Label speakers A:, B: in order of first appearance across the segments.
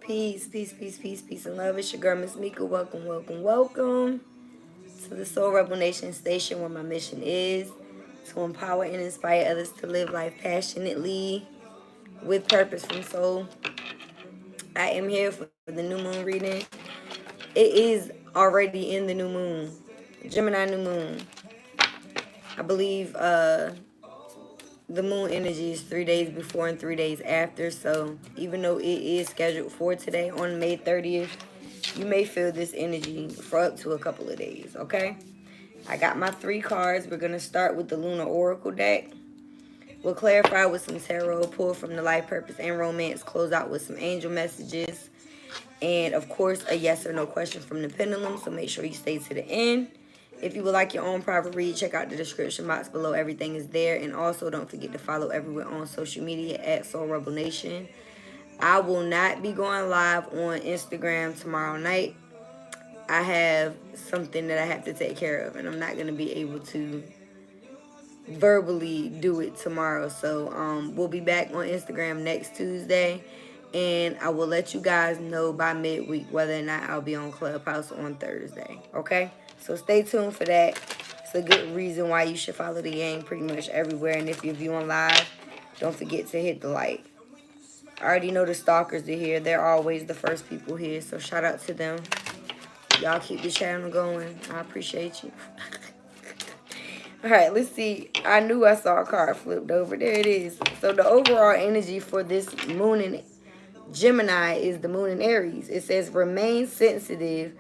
A: Peace, peace, peace, peace, peace, and love. It's your girl, Miss Mika. Welcome, welcome, welcome to the Soul Rebel Nation station, where my mission is to empower and inspire others to live life passionately with purpose from soul. I am here for the new moon reading. It is already in the new moon, Gemini new moon. I believe the moon energy is 3 days before and 3 days after. So even though it is scheduled for today on May 30th, you may feel this energy for up to a couple of days, okay? I got my 3 cards. We're going to start with the Lunar Oracle deck. We'll clarify with some tarot, pull from the life, purpose, and romance, close out with some angel messages, and of course a yes or no question from the pendulum. So make sure you stay to the end. If you would like your own private read, check out the description box below. Everything is there. And also don't forget to follow everywhere on social media at Soul Rebel Nation. I will not be going live on Instagram tomorrow night. I have something that I have to take care of, and I'm not going to be able to verbally do it tomorrow. So we'll be back on Instagram next Tuesday, and I will let you guys know by midweek whether or not I'll be on Clubhouse on Thursday, okay? So stay tuned for that. It's a good reason why you should follow the gang pretty much everywhere. And if you're viewing live, don't forget to hit the like. I already know the stalkers are here. They're always the first people here. So shout out to them. Y'all keep the channel going. I appreciate you. All right, let's see. I knew I saw a card flipped over. There it is. So the overall energy for this moon in Gemini is the moon in Aries. It says remain sensitive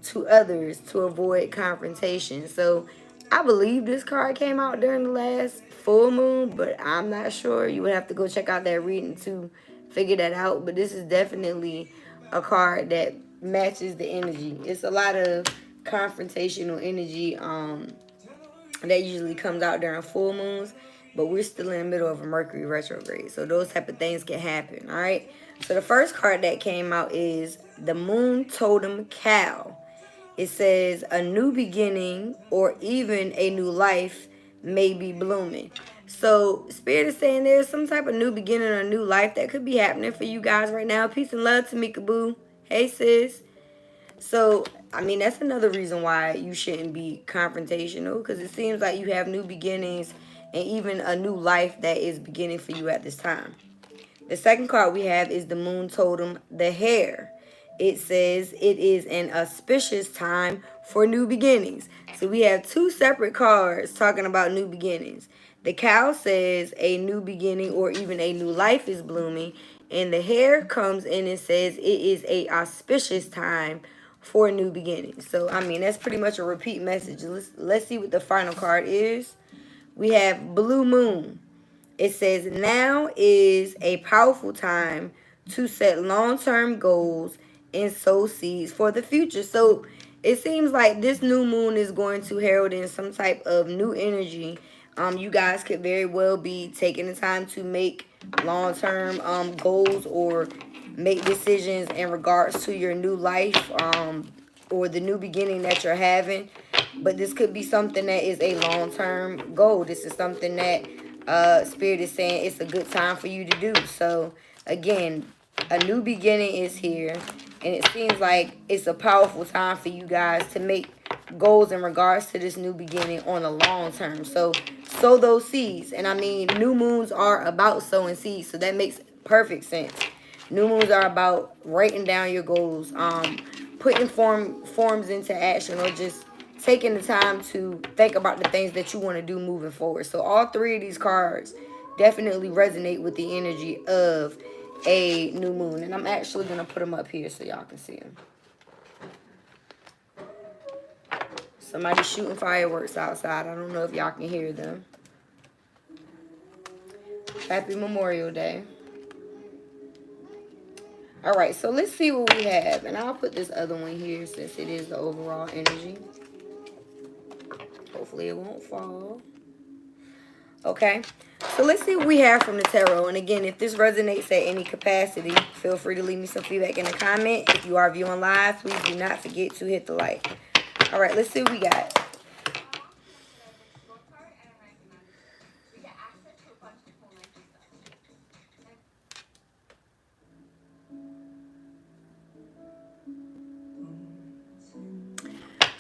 A: to others to avoid confrontation. So I believe this card came out during the last full moon, but I'm not sure. You would have to go check out that reading to figure that out. But this is definitely a card that matches the energy. It's a lot of confrontational energy that usually comes out during full moons, but we're still in the middle of a Mercury retrograde, so those type of things can happen. All right, so the first card that came out is the Moon Totem Cow. It says a new beginning or even a new life may be blooming. So Spirit is saying there's some type of new beginning or new life that could be happening for you guys right now. Peace and love to Mika Boo. Hey sis. So I mean, that's another reason why you shouldn't be confrontational, because it seems like you have new beginnings and even a new life that is beginning for you at this time. The second card we have is the Moon Totem, the Hare. It says it is an auspicious time for new beginnings. So we have 2 separate cards talking about new beginnings. The cow says a new beginning or even a new life is blooming. And the hare comes in and says it is a auspicious time for new beginnings. So, I mean, that's pretty much a repeat message. Let's see what the final card is. We have Blue Moon. It says now is a powerful time to set long-term goals and sow seeds for the future. So it seems like this new moon is going to herald in some type of new energy. You guys could very well be taking the time to make long-term goals or make decisions in regards to your new life or the new beginning that you're having. But this could be something that is a long-term goal. This is something that Spirit is saying it's a good time for you to do. So again, a new beginning is here, and it seems like it's a powerful time for you guys to make goals in regards to this new beginning on the long term. So sow those seeds. And I mean, new moons are about sowing seeds, so that makes perfect sense. New moons are about writing down your goals, putting forms into action, or just taking the time to think about the things that you want to do moving forward. So all 3 of these cards definitely resonate with the energy of a new moon. And I'm actually going to put them up here so y'all can see them. Somebody's shooting fireworks outside. I don't know if y'all can hear them. Happy Memorial Day. All right, so let's see what we have. And I'll put this other one here since it is the overall energy. Hopefully it won't fall. Okay, so let's see what we have from the tarot. And again, if this resonates at any capacity, feel free to leave me some feedback in the comment. If you are viewing live, please do not forget to hit the like. All right, let's see what we got.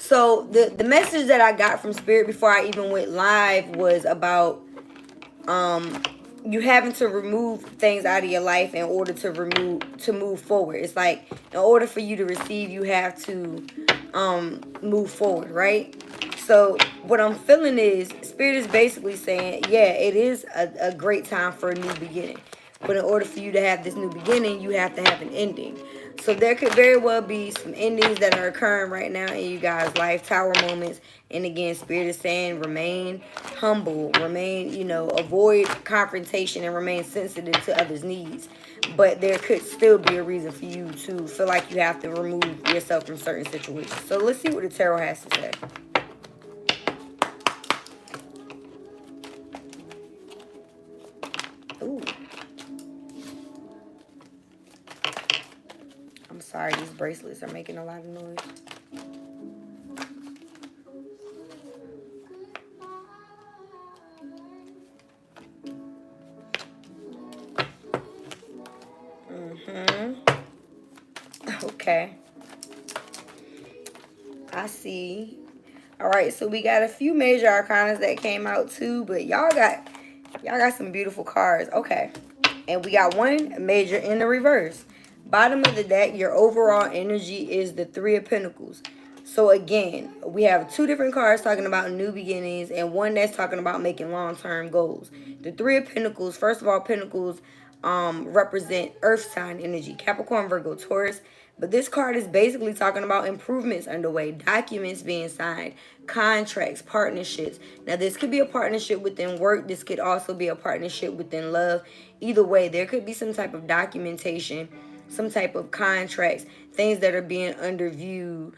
A: So the message that I got from Spirit before I even went live was about you having to remove things out of your life in order to move forward. It's like in order for you to receive, you have to move forward, right? So what I'm feeling is Spirit is basically saying, yeah, it is a great time for a new beginning. But in order for you to have this new beginning, you have to have an ending. So there could very well be some endings that are occurring right now in you guys' life, tower moments. And again, Spirit is saying remain humble, remain, you know, avoid confrontation and remain sensitive to others' needs. But there could still be a reason for you to feel like you have to remove yourself from certain situations. So let's see what the tarot has to say. Ooh. I'm sorry, these bracelets are making a lot of noise. Okay. I see. All right, so we got a few major arcanas that came out too, but y'all got some beautiful cards. Okay. And we got one major in the reverse. Bottom of the deck, your overall energy is the Three of Pentacles. So again, we have two different cards talking about new beginnings and one that's talking about making long-term goals. The Three of Pentacles, first of all, Pentacles represent earth sign energy, Capricorn, Virgo, Taurus. But this card is basically talking about improvements underway, documents being signed, contracts, partnerships. Now, this could be a partnership within work. This could also be a partnership within love. Either way, there could be some type of documentation, some type of contracts, things that are being underway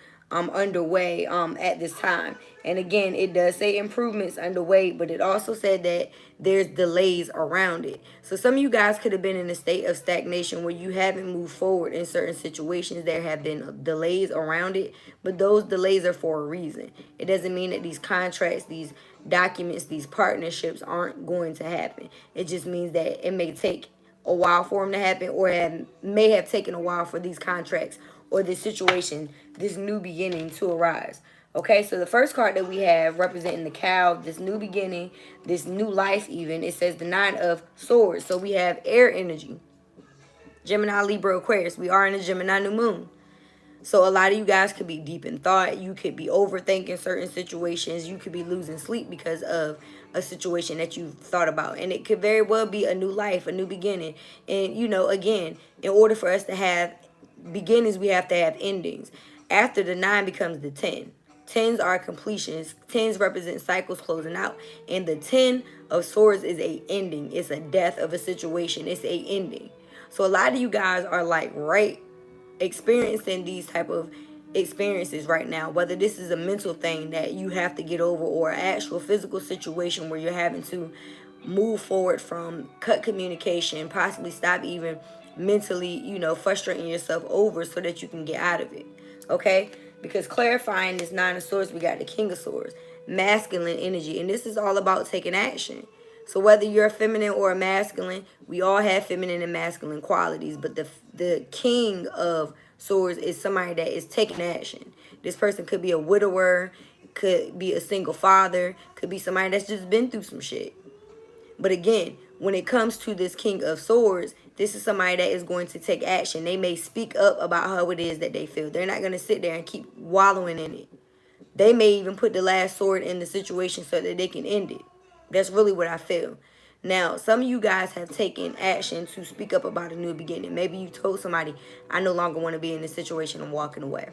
A: at this time. And again, it does say improvements underway, but it also said that there's delays around it. So some of you guys could have been in a state of stagnation where you haven't moved forward in certain situations. There have been delays around it, but those delays are for a reason. It doesn't mean that these contracts, these documents, these partnerships aren't going to happen. It just means that it may take a while for them to happen, or it may have taken a while for these contracts or this situation, this new beginning to arise. Okay, so the first card that we have representing the cow, this new beginning, this new life even, it says the Nine of Swords. So we have air energy, Gemini, Libra, Aquarius. We are in a Gemini new moon. So a lot of you guys could be deep in thought. You could be overthinking certain situations. You could be losing sleep because of a situation that you've thought about. And it could very well be a new life, a new beginning. And, you know, again, in order for us to have beginnings, we have to have endings. After the 9 becomes the 10. 10s are completions. 10s represent cycles closing out. And the 10 of Swords is a ending. It's a death of a situation. It's a ending. So a lot of you guys are like experiencing these type of experiences right now, whether this is a mental thing that you have to get over or an actual physical situation where you're having to move forward from, cut communication, possibly stop even mentally, you know, frustrating yourself over so that you can get out of it. Okay, because clarifying this 9 of Swords, we got the King of Swords, masculine energy, and this is all about taking action. So whether you're a feminine or a masculine, we all have feminine and masculine qualities. But the King of Swords is somebody that is taking action. This person could be a widower, could be a single father, could be somebody that's just been through some shit. But again, when it comes to this King of Swords, this is somebody that is going to take action. They may speak up about how it is that they feel. They're not going to sit there and keep wallowing in it. They may even put the last sword in the situation so that they can end it. That's really what I feel. Now, some of you guys have taken action to speak up about a new beginning. Maybe you told somebody, I no longer want to be in this situation. I'm walking away.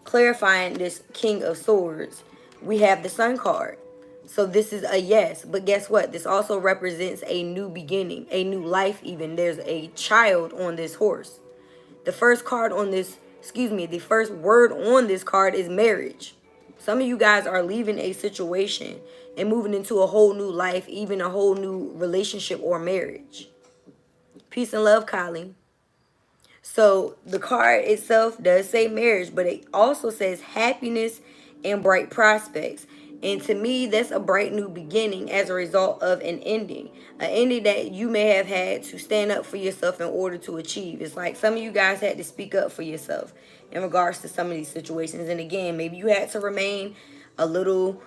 A: Clarifying this King of Swords, we have the Sun card. So this is a yes. But guess what? This also represents a new beginning, a new life even. There's a child on this horse. The first card on this, the first word on this card is marriage. Some of you guys are leaving a situation and moving into a whole new life, even a whole new relationship or marriage. Peace and love, Kylie. So the card itself does say marriage, but it also says happiness and bright prospects. And to me, that's a bright new beginning as a result of an ending. An ending that you may have had to stand up for yourself in order to achieve. It's like some of you guys had to speak up for yourself in regards to some of these situations. And again, maybe you had to remain a little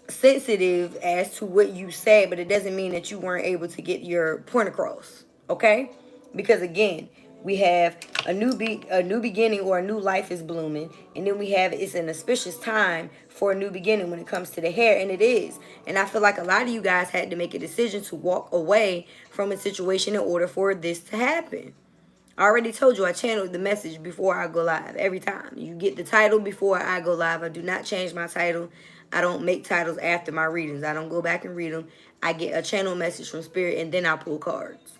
A: sensitive as to what you said, but it doesn't mean that you weren't able to get your point across. Okay? Because again, we have a new beginning, or a new life is blooming, and then we have it's an auspicious time for a new beginning when it comes to the hair, and it is. And I feel like a lot of you guys had to make a decision to walk away from a situation in order for this to happen. I already told you I channeled the message before I go live every time. You get the title before I go live. I do not change my title. I don't make titles after my readings. I don't go back and read them. I get a channel message from Spirit, and then I pull cards.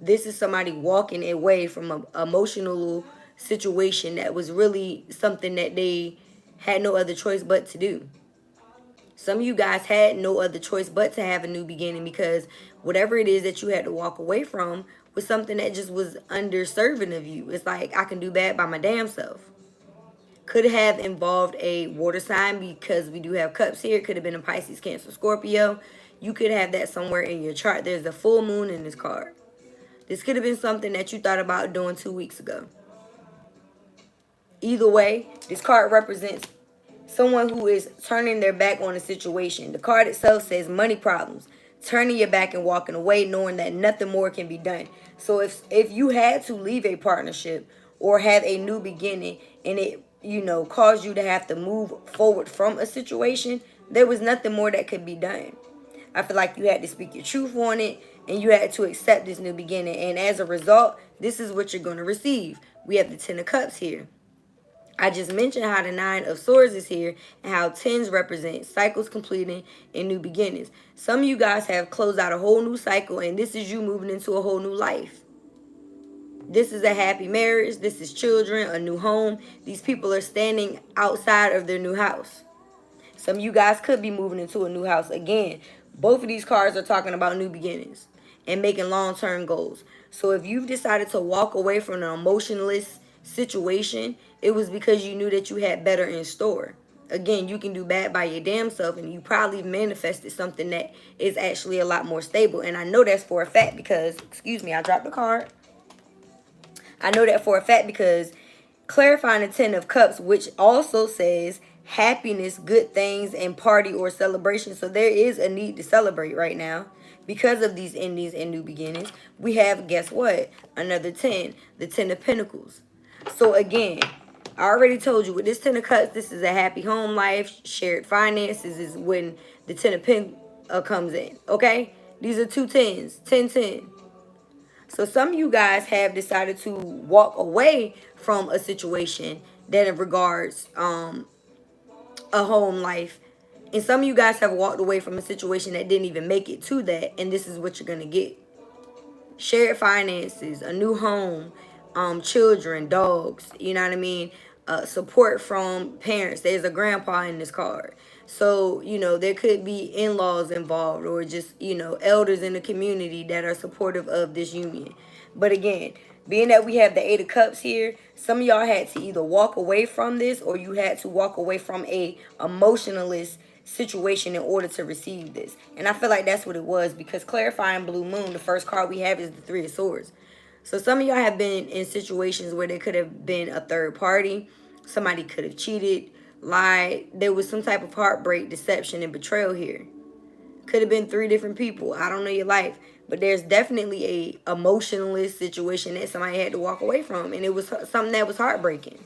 A: This is somebody walking away from an emotional situation that was really something that they had no other choice but to do. Some of you guys had no other choice but to have a new beginning, because whatever it is that you had to walk away from was something that just was underserving of you. It's like, I can do bad by my damn self. Could have involved a water sign, because we do have cups here. It could have been a Pisces, Cancer, Scorpio. You could have that somewhere in your chart. There's a full moon in this card. This could have been something that you thought about doing 2 weeks ago. Either way, this card represents someone who is turning their back on a situation. The card itself says money problems. Turning your back and walking away, knowing that nothing more can be done. So if you had to leave a partnership or have a new beginning, and it, caused you to have to move forward from a situation, there was nothing more that could be done. I feel like you had to speak your truth on it, and you had to accept this new beginning. And as a result, this is what you're going to receive. We have the 10 of Cups here. I just mentioned how the 9 of Swords is here, and how 10s represent cycles completing and new beginnings. Some of you guys have closed out a whole new cycle, and this is you moving into a whole new life. This is a happy marriage. This is children, a new home. These people are standing outside of their new house. Some of you guys could be moving into a new house. Again, both of these cards are talking about new beginnings and making long-term goals. So if you've decided to walk away from an emotionless situation, it was because you knew that you had better in store. Again, you can do bad by your damn self, and you probably manifested something that is actually a lot more stable. And I know that's for a fact because, excuse me, I dropped the card. I know that for a fact because clarifying the 10 of Cups, which also says happiness, good things, and party or celebration. So there is a need to celebrate right now because of these endings and new beginnings. We have, guess what? Another 10, the 10 of Pentacles. So again, I already told you with this 10 of Cups, this is a happy home life. Shared finances is when the 10 of Pentacles comes in. Okay? These are two 10s. 10, 10. So some of you guys have decided to walk away from a situation that regards a home life. And some of you guys have walked away from a situation that didn't even make it to that. And this is what you're going to get. Shared finances, a new home, children, dogs, you know what I mean? Support from parents. There's a grandpa in this card. So, there could be in-laws involved, or just, elders in the community that are supportive of this union. But again, being that we have the 8 of Cups here, some of y'all had to either walk away from this, or you had to walk away from a emotionalist situation in order to receive this. And I feel like that's what it was, because clarifying blue moon, the first card we have is the 3 of Swords. So some of y'all have been in situations where there could have been a third party. Somebody could have cheated, lied. There was some type of heartbreak, deception, and betrayal here. Could have been 3 different people. I don't know your life. But there's definitely a emotionalist situation that somebody had to walk away from. And it was something that was heartbreaking.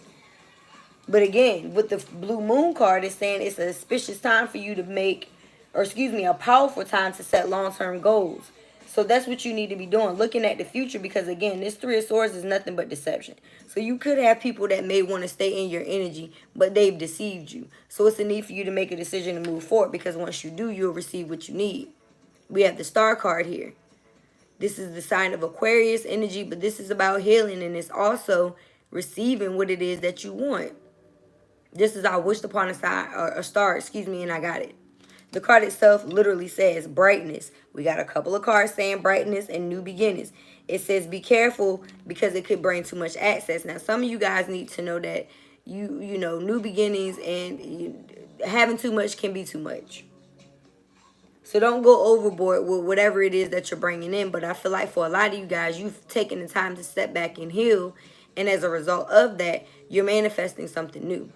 A: But again, with the blue moon card, it's saying it's an auspicious time for you to make, or excuse me, a powerful time to set long-term goals. So that's what you need to be doing, looking at the future, because again, this 3 of Swords is nothing but deception. So you could have people that may want to stay in your energy, but they've deceived you. So it's a need for you to make a decision to move forward, because once you do, you'll receive what you need. We have the Star card here. This is the sign of Aquarius energy, but this is about healing, and it's also receiving what it is that you want. This is I wished upon a star, excuse me, and I got it. The card itself literally says brightness. We got a couple of cards saying brightness and new beginnings. It says be careful because it could bring too much access. Now, some of you guys need to know that, you know, new beginnings, and having too much can be too much. So don't go overboard with whatever it is that you're bringing in. But I feel like for a lot of you guys, you've taken the time to step back and heal. And as a result of that, you're manifesting something new.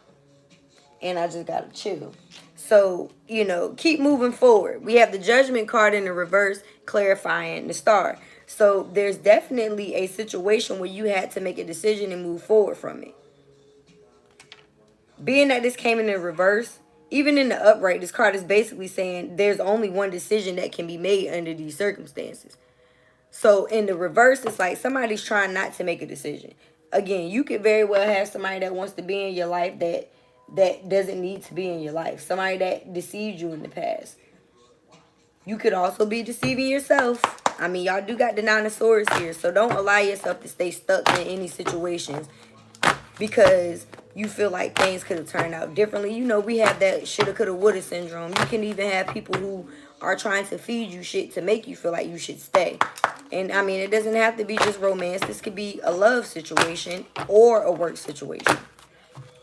A: And I just got to chill. So, you know, keep moving forward. We have the Judgment card in the reverse, clarifying the star. So there's definitely a situation where you had to make a decision and move forward from it. Being that this came in the reverse, even in the upright, this card is basically saying there's only one decision that can be made under these circumstances. So in the reverse, it's like somebody's trying not to make a decision. Again, you could very well have somebody that wants to be in your life that doesn't need to be in your life. Somebody that deceived you in the past. You could also be deceiving yourself. I mean, y'all do got the Nine of Swords here. So don't allow yourself to stay stuck in any situations because you feel like things could have turned out differently. You know, we have that shoulda, coulda, woulda syndrome. You can even have people who are trying to feed you shit to make you feel like you should stay. And, I mean, it doesn't have to be just romance. This could be a love situation or a work situation.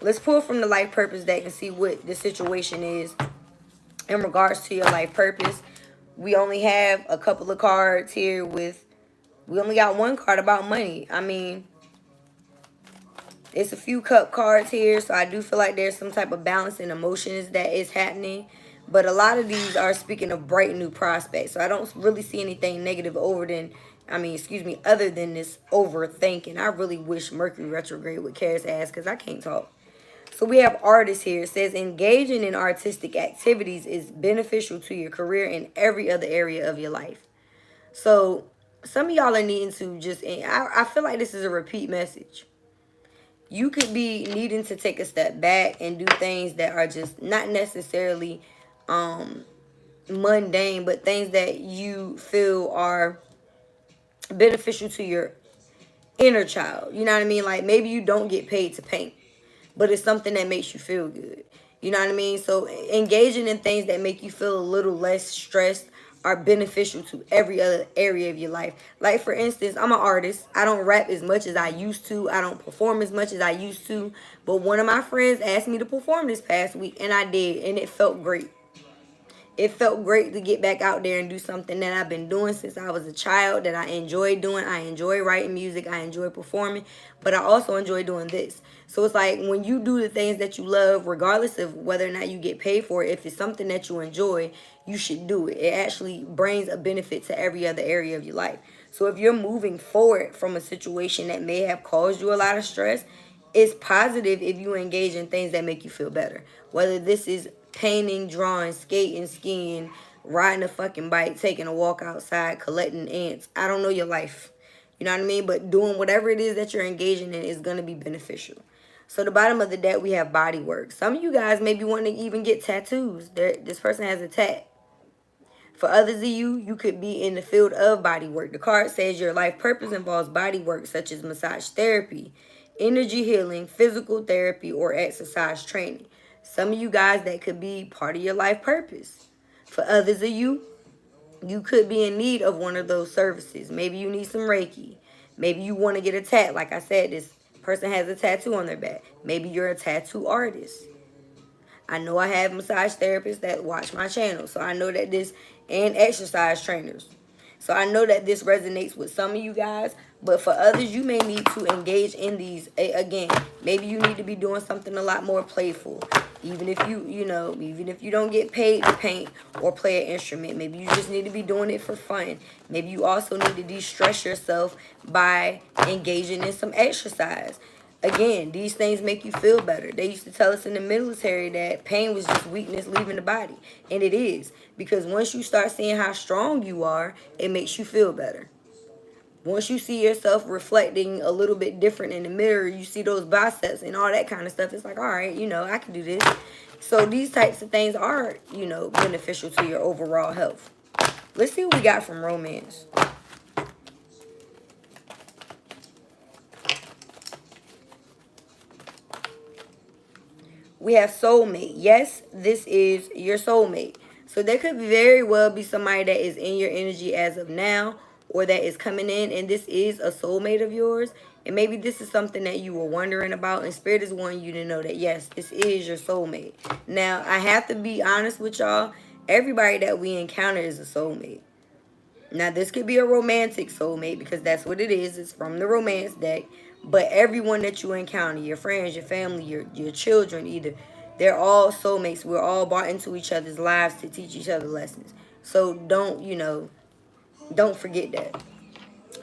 A: Let's pull from the life purpose deck and see what the situation is in regards to your life purpose. We only have a couple of cards here with... We only got one card about money. I mean... It's a few cup cards here, so I do feel like there's some type of balance in emotions that is happening. But a lot of these are speaking of bright new prospects. So I don't really see anything negative other than this overthinking. I really wish Mercury retrograde would carry its ass because I can't talk. So we have artists here. It says engaging in artistic activities is beneficial to your career and every other area of your life. So some of y'all are needing to just... I feel like this is a repeat message. You could be needing to take a step back and do things that are just not necessarily mundane, but things that you feel are beneficial to your inner child. You know what I mean? Like maybe you don't get paid to paint, but it's something that makes you feel good. You know what I mean? So engaging in things that make you feel a little less stressed are beneficial to every other area of your life. Like, for instance, I'm an artist. I don't rap as much as I used to. I don't perform as much as I used to. But one of my friends asked me to perform this past week, and I did, and it felt great. It felt great to get back out there and do something that I've been doing since I was a child, that I enjoy doing. I enjoy writing music. I enjoy performing. But I also enjoy doing this. So it's like when you do the things that you love, regardless of whether or not you get paid for it, if it's something that you enjoy, you should do it. It actually brings a benefit to every other area of your life. So if you're moving forward from a situation that may have caused you a lot of stress, it's positive if you engage in things that make you feel better. Whether this is painting, drawing, skating, skiing, riding a fucking bike, taking a walk outside, collecting ants. I don't know your life. You know what I mean? But doing whatever it is that you're engaging in is going to be beneficial. So the bottom of the deck, we have body work. Some of you guys maybe want to even get tattoos. This person has a tat. For others of you, you could be in the field of body work. The card says your life purpose involves body work such as massage therapy, energy healing, physical therapy, or exercise training. Some of you guys, that could be part of your life purpose. For others of you, you could be in need of one of those services. Maybe you need some Reiki. Maybe you want to get a tat. Like I said, this person has a tattoo on their back. Maybe you're a tattoo artist. I know I have massage therapists that watch my channel. So I know that this, and exercise trainers. So I know that this resonates with some of you guys. But for others, you may need to engage in these. Again, maybe you need to be doing something a lot more playful. Even if even if you don't get paid to paint or play an instrument, maybe you just need to be doing it for fun. Maybe you also need to de-stress yourself by engaging in some exercise. Again, these things make you feel better. They used to tell us in the military that pain was just weakness leaving the body. And it is. Because once you start seeing how strong you are, it makes you feel better. Once you see yourself reflecting a little bit different in the mirror, you see those biceps and all that kind of stuff. It's like, all right, I can do this. So these types of things are, beneficial to your overall health. Let's see what we got from romance. We have soulmate. Yes, this is your soulmate. So there could very well be somebody that is in your energy as of now, or that is coming in, and this is a soulmate of yours. And maybe this is something that you were wondering about, and Spirit is wanting you to know that, yes, this is your soulmate. Now, I have to be honest with y'all. Everybody that we encounter is a soulmate. Now, this could be a romantic soulmate because that's what it is. It's from the romance deck. But everyone that you encounter, your friends, your family, your children, either, they're all soulmates. We're all brought into each other's lives to teach each other lessons. So don't, don't forget that.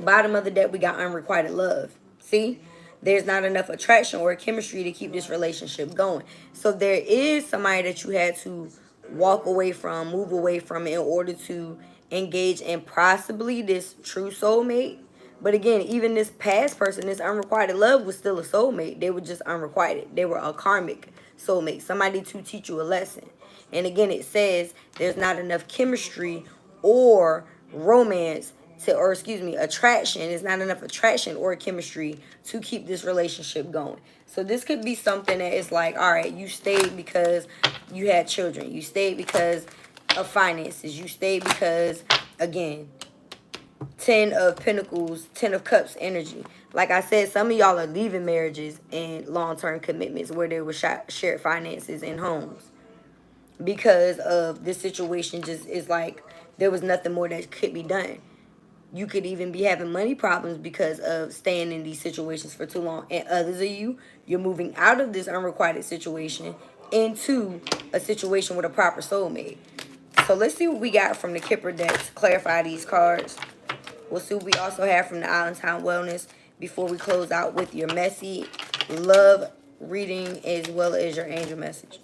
A: Bottom of the deck, we got unrequited love. See? There's not enough attraction or chemistry to keep this relationship going. So there is somebody that you had to walk away from, move away from in order to engage in possibly this true soulmate. But again, even this past person, this unrequited love was still a soulmate. They were just unrequited. They were a karmic soulmate, somebody to teach you a lesson. And again, it says there's not enough chemistry or romance attraction. It's not enough attraction or chemistry to keep this relationship going. So this could be something that is like, all right, you stayed because you had children. You stayed because of finances. You stayed because, again, 10 of Pentacles, 10 of Cups energy. Like I said, some of y'all are leaving marriages and long-term commitments where there were shared finances and homes. Because of this situation just is like, there was nothing more that could be done. You could even be having money problems because of staying in these situations for too long. And others of you, you're moving out of this unrequited situation into a situation with a proper soulmate. So let's see what we got from the Kipper deck to clarify these cards. We'll see what we also have from the Island Time Wellness before we close out with your messy love reading as well as your angel message.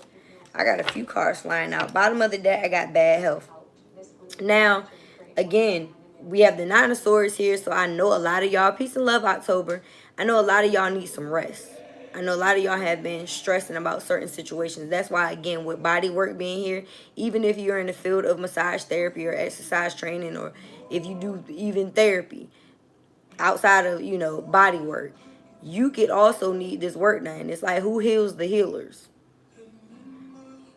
A: I got a few cards flying out. Bottom of the deck, I got bad health. Now, again, we have the Nine of Swords here, so I know a lot of y'all, peace and love October, I know a lot of y'all need some rest. I know a lot of y'all have been stressing about certain situations. That's why, again, with body work being here, even if you're in the field of massage therapy or exercise training, or if you do even therapy outside of, body work, you could also need this work done. It's like, who heals the healers?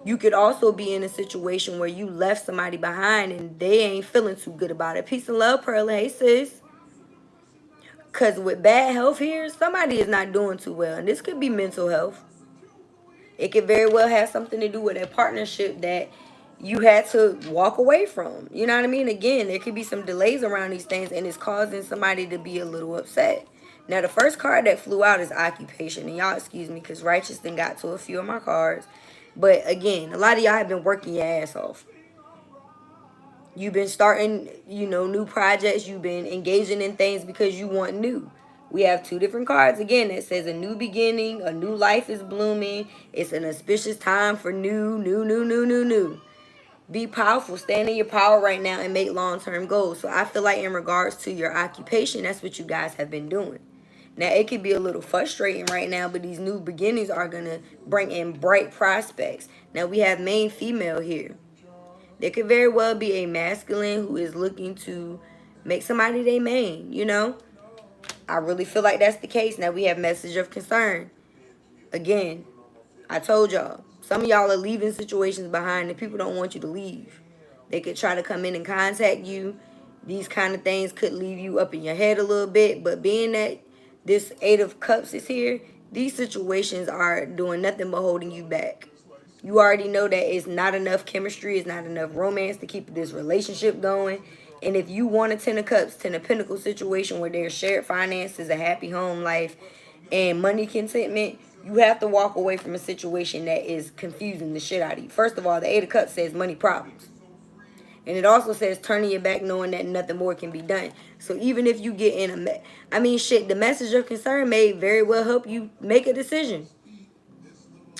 A: You could also be in a situation where you left somebody behind and they ain't feeling too good about it. Peace and love, Pearl. Hey, sis. Because with bad health here, somebody is not doing too well. And this could be mental health. It could very well have something to do with a partnership that you had to walk away from. You know what I mean? Again, there could be some delays around these things, and it's causing somebody to be a little upset. Now, the first card that flew out is occupation. And y'all excuse me because Righteous then got to a few of my cards. But again, a lot of y'all have been working your ass off. You've been starting, new projects. You've been engaging in things because you want new. We have two different cards, again, that says a new beginning, a new life is blooming. It's an auspicious time for new. Be powerful. Stand in your power right now and make long-term goals. So I feel like in regards to your occupation, that's what you guys have been doing. Now, it could be a little frustrating right now, but these new beginnings are going to bring in bright prospects. Now, we have main female here. There could very well be a masculine who is looking to make somebody their main, I really feel like that's the case. Now, we have message of concern. Again, I told y'all, some of y'all are leaving situations behind and people don't want you to leave. They could try to come in and contact you. These kind of things could leave you up in your head a little bit, but being that this Eight of Cups is here, these situations are doing nothing but holding you back. You already know that it's not enough chemistry, it's not enough romance to keep this relationship going. And if you want a 10 of Cups, 10 of Pentacles situation where there's shared finances, a happy home life, and money contentment, you have to walk away from a situation that is confusing the shit out of you. First of all, the Eight of Cups says money problems. And it also says turning your back knowing that nothing more can be done. So even if you get in the message of concern may very well help you make a decision.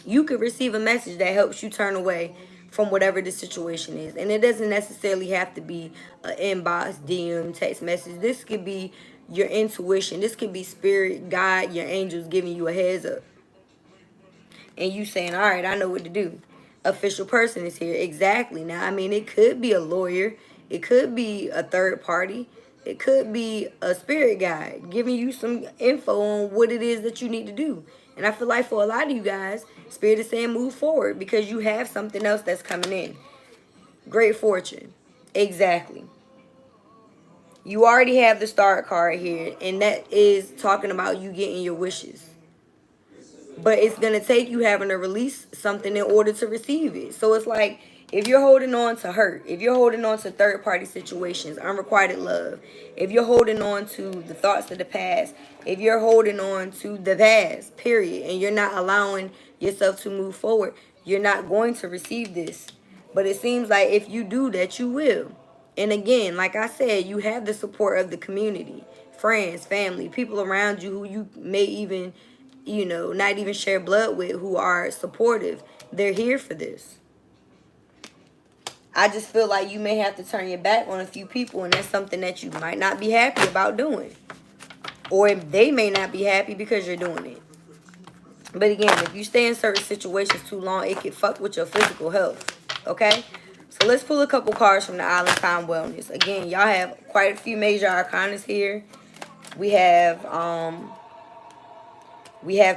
A: You could receive a message that helps you turn away from whatever the situation is. And it doesn't necessarily have to be an inbox, DM, text message. This could be your intuition. This could be spirit, God, your angels giving you a heads up. And you saying, all right, I know what to do. Official person is here. Exactly. Now, it could be a lawyer. It could be a third party. It could be a spirit guide giving you some info on what it is that you need to do. And I feel like for a lot of you guys, Spirit is saying move forward because you have something else that's coming in. Great fortune. Exactly. You already have the Star card here, and that is talking about you getting your wishes. But it's going to take you having to release something in order to receive it. So it's like, if you're holding on to hurt, if you're holding on to third-party situations, unrequited love, if you're holding on to the thoughts of the past, if you're holding on to the past, period, and you're not allowing yourself to move forward, you're not going to receive this. But it seems like if you do that, you will. And again, like I said, you have the support of the community, friends, family, people around you who you may even, you know, not even share blood with, who are supportive. They're here for this. I just feel like you may have to turn your back on a few people, and that's something that you might not be happy about doing. Or if they may not be happy because you're doing it. But again, if you stay in certain situations too long, it could fuck with your physical health. Okay? So let's pull a couple cards from the Island Time Wellness. Again, y'all have quite a few major arcanas here. We have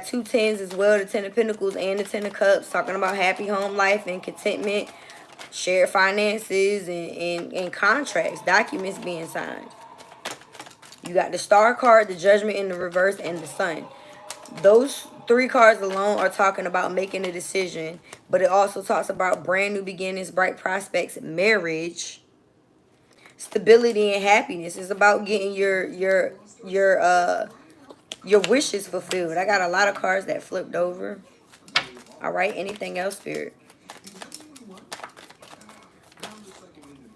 A: 2 tens as well, the 10 of Pentacles and the 10 of Cups, talking about happy home life and contentment, shared finances, and contracts, documents being signed. You got the Star card, the Judgment in the reverse, and the Sun. Those 3 cards alone are talking about making a decision, but it also talks about brand new beginnings, bright prospects, marriage, stability, and happiness. It's about getting your wishes fulfilled. I got a lot of cards that flipped over. All right, anything else, Spirit?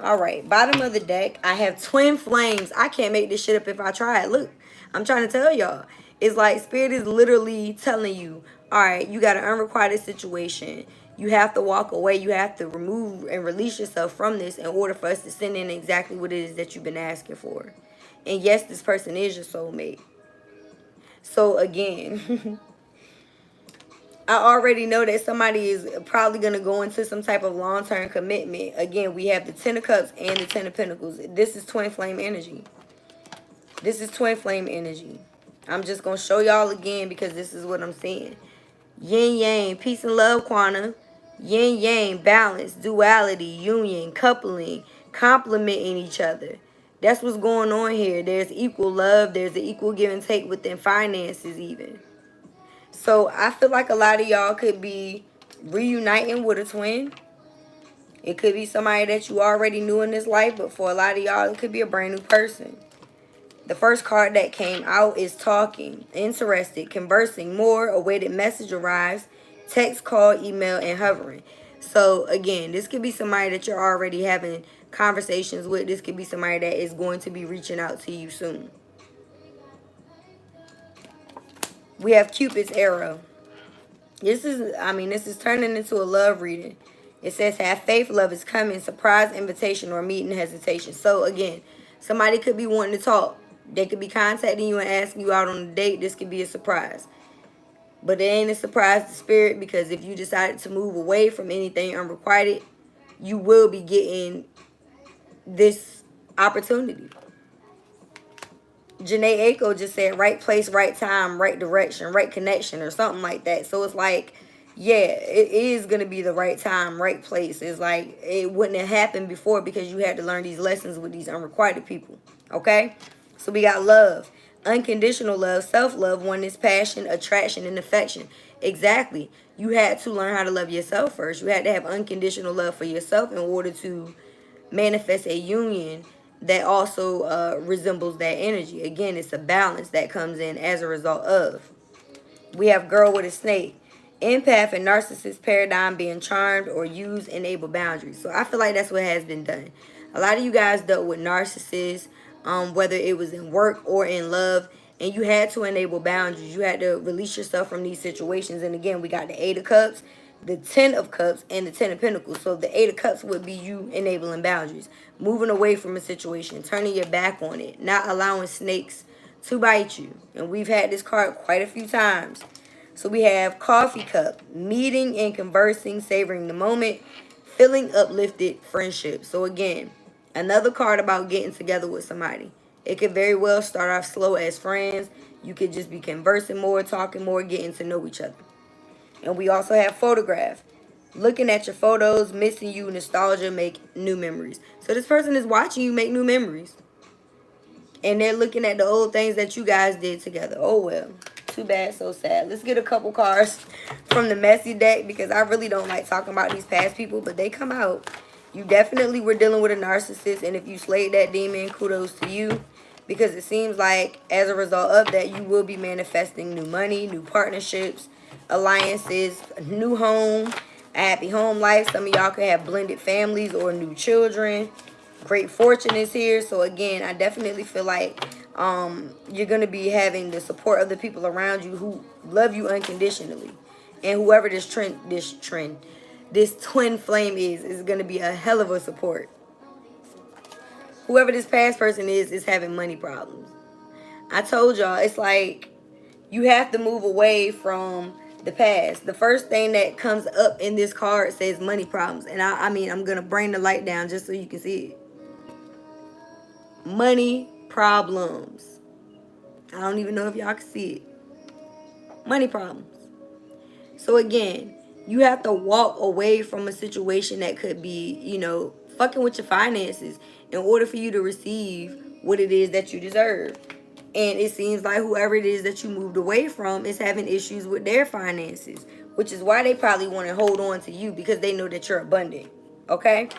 A: All right, bottom of the deck, I have twin flames. I can't make this shit up if I try it. Look, I'm trying to tell y'all. It's like Spirit is literally telling you, all right, you got an unrequited situation. You have to walk away. You have to remove and release yourself from this in order for us to send in exactly what it is that you've been asking for. And yes, this person is your soulmate. So again, I already know that somebody is probably going to go into some type of long-term commitment. Again, we have the 10 of Cups and the 10 of Pentacles. This is twin flame energy. This is twin flame energy. I'm just going to show y'all again because this is what I'm seeing. Yin yang, peace and love, Quanah. Yin yang, balance, duality, union, coupling, complementing each other. That's what's going on here. There's equal love. There's an equal give and take within finances even. So I feel like a lot of y'all could be reuniting with a twin. It could be somebody that you already knew in this life, but for a lot of y'all, it could be a brand new person. The first card that came out is talking, interested, conversing, more, awaited message arrives, text, call, email, and hovering. So again, this could be somebody that you're already having conversations with. This could be somebody that is going to be reaching out to you soon. We have Cupid's arrow. This is turning into a love reading. It says, have faith, love is coming, surprise, invitation, or meeting hesitation. So again, somebody could be wanting to talk. They could be contacting you and asking you out on a date. This could be a surprise. But it ain't a surprise to Spirit, because if you decided to move away from anything unrequited, you will be getting this opportunity. Janae Aiko just said right place, right time, right direction, right connection, or something like that. So it's like, yeah, it is going to be the right time, right place. It's like it wouldn't have happened before because you had to learn these lessons with these unrequited people. Okay? So we got love, unconditional love, self-love, oneness, passion, attraction, and affection. Exactly. You had to learn how to love yourself first. You had to have unconditional love for yourself in order to manifest a union that also resembles that energy. Again, it's a balance that comes in as a result of. We have girl with a snake. Empath and narcissist paradigm being charmed or used enable boundaries. So I feel like that's what has been done. A lot of you guys dealt with narcissists, whether it was in work or in love, and you had to enable boundaries. You had to release yourself from these situations. And again, we got the 8 of Cups, the 10 of Cups, and the 10 of Pentacles. So the 8 of Cups would be you enabling boundaries, moving away from a situation, turning your back on it, not allowing snakes to bite you. And we've had this card quite a few times. So we have coffee cup, meeting and conversing, savoring the moment, feeling uplifted, friendship. So again, another card about getting together with somebody. It could very well start off slow as friends. You could just be conversing more, talking more, getting to know each other. And we also have photograph. Looking at your photos, missing you, nostalgia, make new memories. So this person is watching you make new memories. And they're looking at the old things that you guys did together. Oh, well. Too bad, so sad. Let's get a couple cards from the messy deck, because I really don't like talking about these past people, but they come out. You definitely were dealing with a narcissist, and if you slayed that demon, kudos to you, because it seems like as a result of that, you will be manifesting new money, new partnerships, alliances, a new home, a happy home life. Some of y'all could have blended families or new children. Great fortune is here. So again, I definitely feel like you're going to be having the support of the people around you who love you unconditionally. And whoever this twin flame is going to be a hell of a support. Whoever this past person is having money problems. I told y'all, it's like you have to move away from the past. The first thing that comes up in this card says money problems. And I mean, I'm going to bring the light down just so you can see it. Money problems. I don't even know if y'all can see it. Money problems. So again, you have to walk away from a situation that could be, you know, fucking with your finances in order for you to receive what it is that you deserve. And it seems like whoever it is that you moved away from is having issues with their finances, which is why they probably want to hold on to you, because they know that you're abundant. Okay?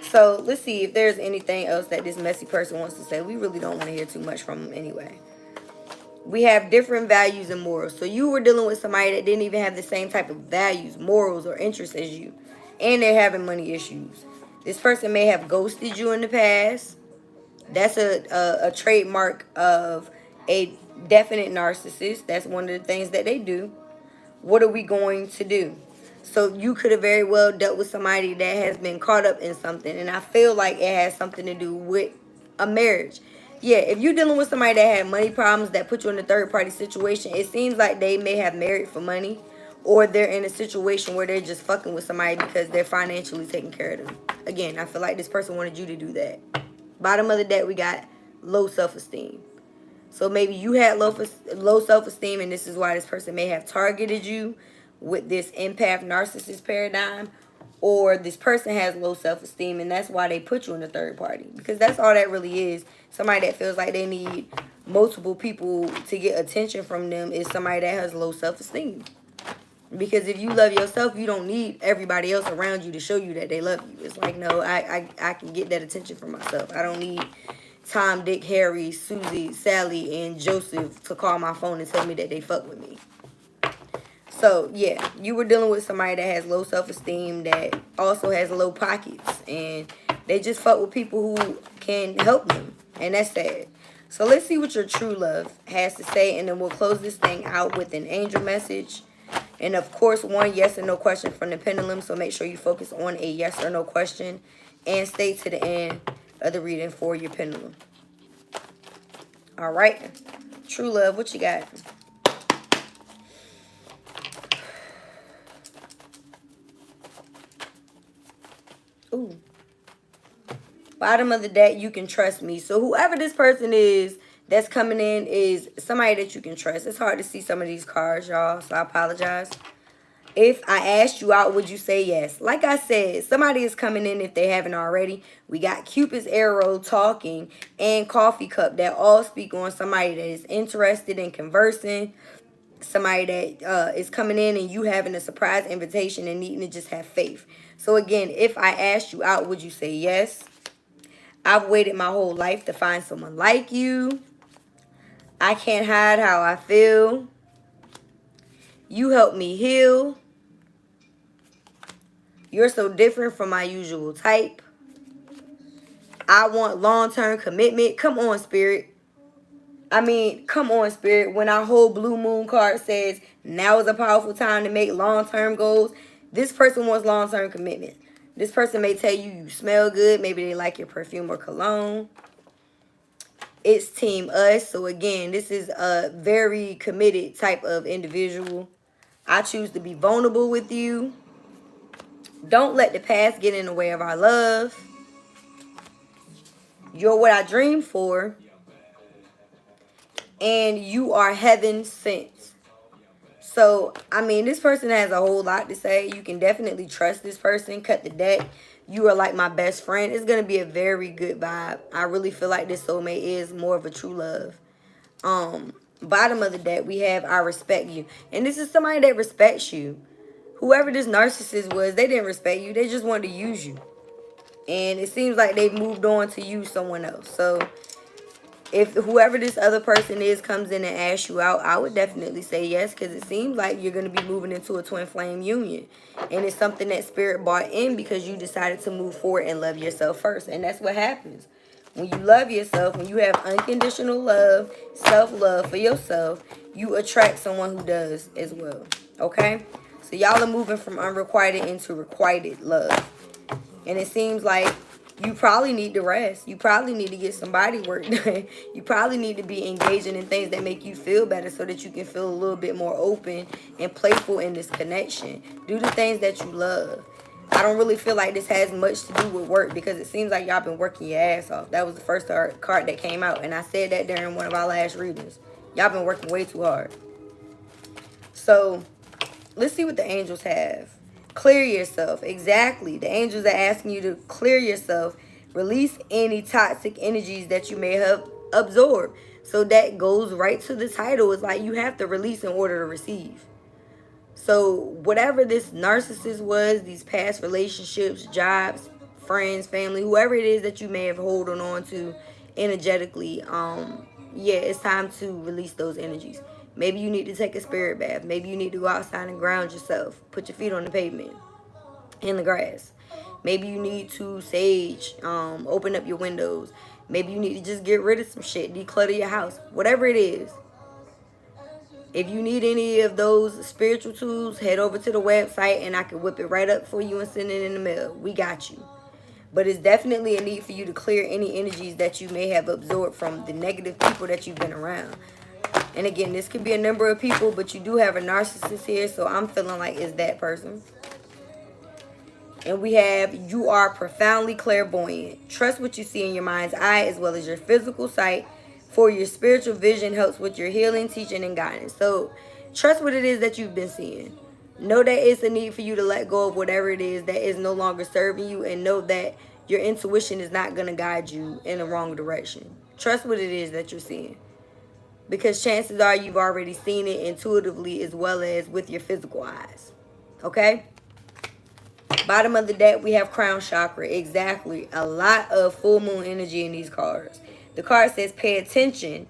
A: So let's see if there's anything else that this messy person wants to say. We really don't want to hear too much from them anyway. We have different values and morals. So you were dealing with somebody that didn't even have the same type of values, morals, or interests as you. And they're having money issues. This person may have ghosted you in the past. That's a trademark of a definite narcissist. That's one of the things that they do. What are we going to do? So you could have very well dealt with somebody that has been caught up in something. And I feel like it has something to do with a marriage. Yeah, if you're dealing with somebody that had money problems that put you in a third-party situation, it seems like they may have married for money, or they're in a situation where they're just fucking with somebody because they're financially taking care of them. Again, I feel like this person wanted you to do that. Bottom of the deck, we got low self-esteem. So maybe you had low self-esteem, and this is why this person may have targeted you with this empath narcissist paradigm. Or this person has low self-esteem, and that's why they put you in a third party. Because that's all that really is. Somebody that feels like they need multiple people to get attention from them is somebody that has low self-esteem. Because if you love yourself, you don't need everybody else around you to show you that they love you. It's like, no, I can get that attention from myself. I don't need Tom, Dick, Harry, Susie, Sally, and Joseph to call my phone and tell me that they fuck with me. So, yeah, you were dealing with somebody that has low self-esteem, that also has low pockets, and they just fuck with people who can help them, and that's sad. So, let's see what your true love has to say, and then we'll close this thing out with an angel message. And, of course, one yes or no question from the pendulum, so make sure you focus on a yes or no question, and stay to the end of the reading for your pendulum. All right, true love, what you got? Ooh. Bottom of the deck, you can trust me. So whoever this person is that's coming in is somebody that you can trust. It's hard to see some of these cards, y'all, so I apologize. If I asked you out, would you say yes? Like I said, somebody is coming in if they haven't already. We got Cupid's arrow, talking, and coffee cup that all speak on somebody that is interested in conversing. Somebody that is coming in and you having a surprise invitation and needing to just have faith. So again, if I asked you out, would you say yes? I've waited my whole life to find someone like you. I can't hide how I feel. You help me heal. You're so different from my usual type. I want long-term commitment. Come on, Spirit. I mean, come on, Spirit. When our whole blue moon card says now is a powerful time to make long-term goals, this person wants long-term commitment. This person may tell you you smell good. Maybe they like your perfume or cologne. It's team us. So again, this is a very committed type of individual. I choose to be vulnerable with you. Don't let the past get in the way of our love. You're what I dreamed for. And you are heaven sent. So, I mean, this person has a whole lot to say. You can definitely trust this person. Cut the deck. You are like my best friend. It's going to be a very good vibe. I really feel like this soulmate is more of a true love. Bottom of the deck, we have I respect you. And this is somebody that respects you. Whoever this narcissist was, they didn't respect you. They just wanted to use you. And it seems like they've moved on to use someone else. So if whoever this other person is comes in and asks you out, I would definitely say yes, because it seems like you're going to be moving into a twin flame union. And it's something that spirit brought in because you decided to move forward and love yourself first. And that's what happens. When you love yourself, when you have unconditional love, self-love for yourself, you attract someone who does as well. Okay? So y'all are moving from unrequited into requited love. And it seems like you probably need to rest. You probably need to get some body work done. You probably need to be engaging in things that make you feel better so that you can feel a little bit more open and playful in this connection. Do the things that you love. I don't really feel like this has much to do with work because it seems like y'all been working your ass off. That was the first card that came out. And I said that during one of our last readings. Y'all been working way too hard. So let's see what the angels have. Clear yourself. Exactly. The angels are asking you to clear yourself. Release any toxic energies that you may have absorbed. So that goes right to the title. It's like you have to release in order to receive. So whatever this narcissist was, these past relationships, jobs, friends, family, whoever it is that you may have holding on to energetically, yeah, it's time to release those energies. Maybe you need to take a spirit bath. Maybe you need to go outside and ground yourself. Put your feet on the pavement, in the grass. Maybe you need to sage, open up your windows. Maybe you need to just get rid of some shit, declutter your house, whatever it is. If you need any of those spiritual tools, head over to the website and I can whip it right up for you and send it in the mail. We got you. But it's definitely a need for you to clear any energies that you may have absorbed from the negative people that you've been around. And again, this could be a number of people, but you do have a narcissist here, so I'm feeling like it's that person. And we have, you are profoundly clairvoyant. Trust what you see in your mind's eye as well as your physical sight, for your spiritual vision helps with your healing, teaching, and guidance. So trust what it is that you've been seeing. Know that it's a need for you to let go of whatever it is that is no longer serving you, and know that your intuition is not going to guide you in the wrong direction. Trust what it is that you're seeing. Because chances are you've already seen it intuitively as well as with your physical eyes. Okay? Bottom of the deck, we have crown chakra. Exactly. A lot of full moon energy in these cards. The card says pay attention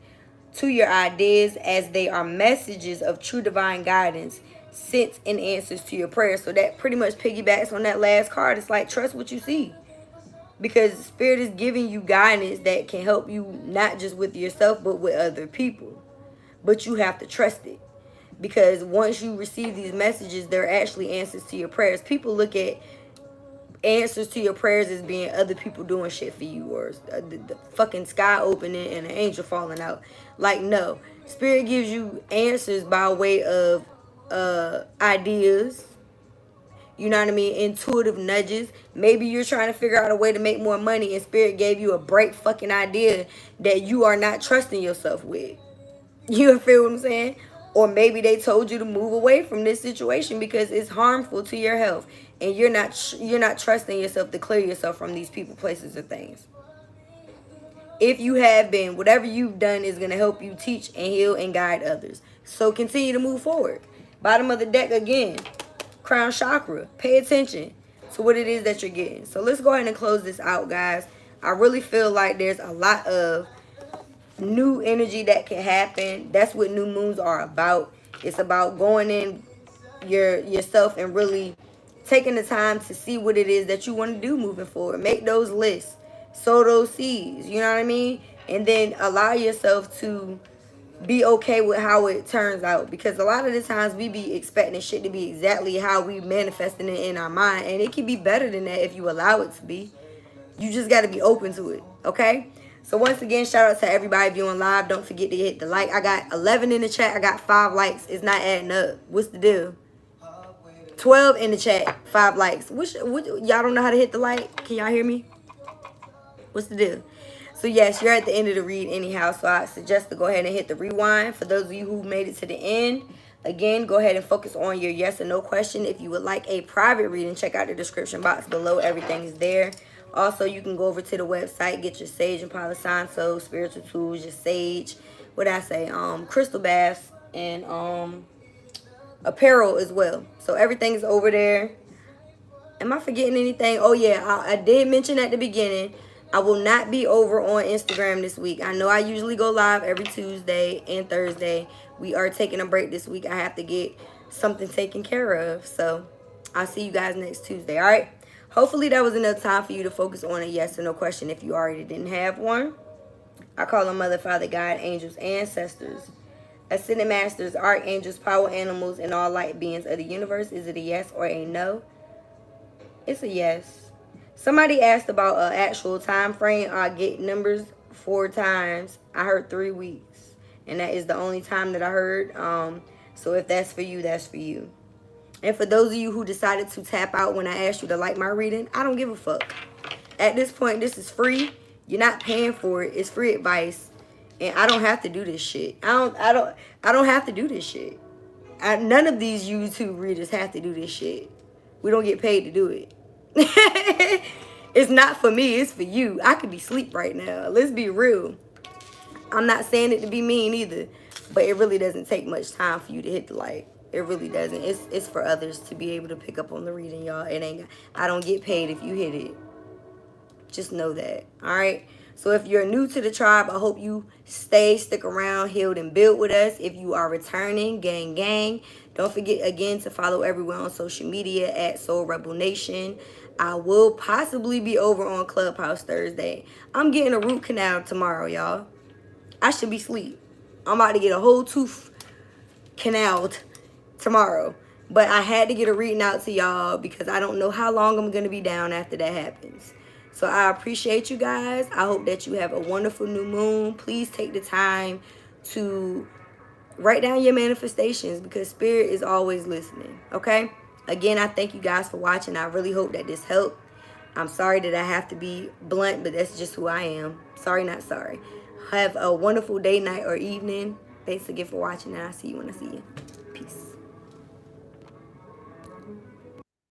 A: to your ideas as they are messages of true divine guidance sent in answers to your prayers. So that pretty much piggybacks on that last card. It's like trust what you see. Because Spirit is giving you guidance that can help you not just with yourself, but with other people. But you have to trust it. Because once you receive these messages, they're actually answers to your prayers. People look at answers to your prayers as being other people doing shit for you, or the fucking sky opening and an angel falling out. Like, no. Spirit gives you answers by way of ideas. You know what I mean? Intuitive nudges. Maybe you're trying to figure out a way to make more money and Spirit gave you a bright fucking idea that you are not trusting yourself with. You feel what I'm saying? Or maybe they told you to move away from this situation because it's harmful to your health. And you're not trusting yourself to clear yourself from these people, places, or things. If you have been, whatever you've done is going to help you teach and heal and guide others. So continue to move forward. Bottom of the deck again. Crown chakra. Pay attention to what it is that you're getting. So let's go ahead and close this out, guys. I really feel like there's a lot of new energy that can happen. That's what new moons are about. It's about going in yourself and really taking the time to see what it is that you want to do moving forward. Make those lists. Sow those seeds. You know what I mean? And then allow yourself to be okay with how it turns out, because a lot of the times we be expecting shit to be exactly how we manifesting it in our mind, and it can be better than that if you allow it to be. You just got to be open to it. Okay? So once again, shout out to everybody viewing live. Don't forget to hit the like. I got 11 in the chat. I got 5 likes. It's not adding up. What's the deal? 12 in the chat. 5 likes. Y'all don't know how to hit the like? Can y'all hear me? What's the deal? So yes, you're at the end of the read anyhow. So I suggest to go ahead and hit the rewind. For those of you who made it to the end, Again, go ahead and focus on your yes or no question. If you would like a private reading, check out the description box below. Everything is there. Also, you can go over to the website, get your sage and palo santo, spiritual tools, your sage, crystal baths, and apparel as well. So everything is over there. Am I forgetting anything? Oh yeah, I did mention at the beginning, I will not be over on Instagram this week. I know I usually go live every Tuesday and Thursday. We are taking a break this week. I have to get something taken care of. So I'll see you guys next Tuesday, all right? Hopefully that was enough time for you to focus on a yes or no question if you already didn't have one. I call on Mother, Father, God, angels, ancestors, ascended masters, archangels, power animals, and all light beings of the universe. Is it a yes or a no? It's a yes. Somebody asked about an actual time frame. I get numbers 4 times. I heard 3 weeks. And that is the only time that I heard. So if that's for you, that's for you. And for those of you who decided to tap out when I asked you to like my reading, I don't give a fuck. At this point, this is free. You're not paying for it. It's free advice. And I don't have to do this shit. I don't have to do this shit. None of these YouTube readers have to do this shit. We don't get paid to do it. It's not for me, it's for you. I could be asleep right now. Let's be real. I'm not saying it to be mean either, but it really doesn't take much time for you to hit the like. It really doesn't. It's for others to be able to pick up on the reading, y'all. I don't get paid if you hit it. Just know that. All right. So if you're new to the tribe, I hope you stick around, healed, and build with us. If you are returning, gang. Don't forget, again, to follow everyone on social media at Soul Rebel Nation. I will possibly be over on Clubhouse Thursday. I'm getting a root canal tomorrow, y'all. I should be asleep. I'm about to get a whole tooth canaled tomorrow. But I had to get a reading out to y'all because I don't know how long I'm going to be down after that happens. So I appreciate you guys. I hope that you have a wonderful new moon. Please take the time to write down your manifestations because Spirit is always listening, okay? Again, I thank you guys for watching. I really hope that this helped. I'm sorry that I have to be blunt, but that's just who I am. Sorry, not sorry. Have a wonderful day, night, or evening. Thanks again for watching, and I'll see you when I see you. Peace.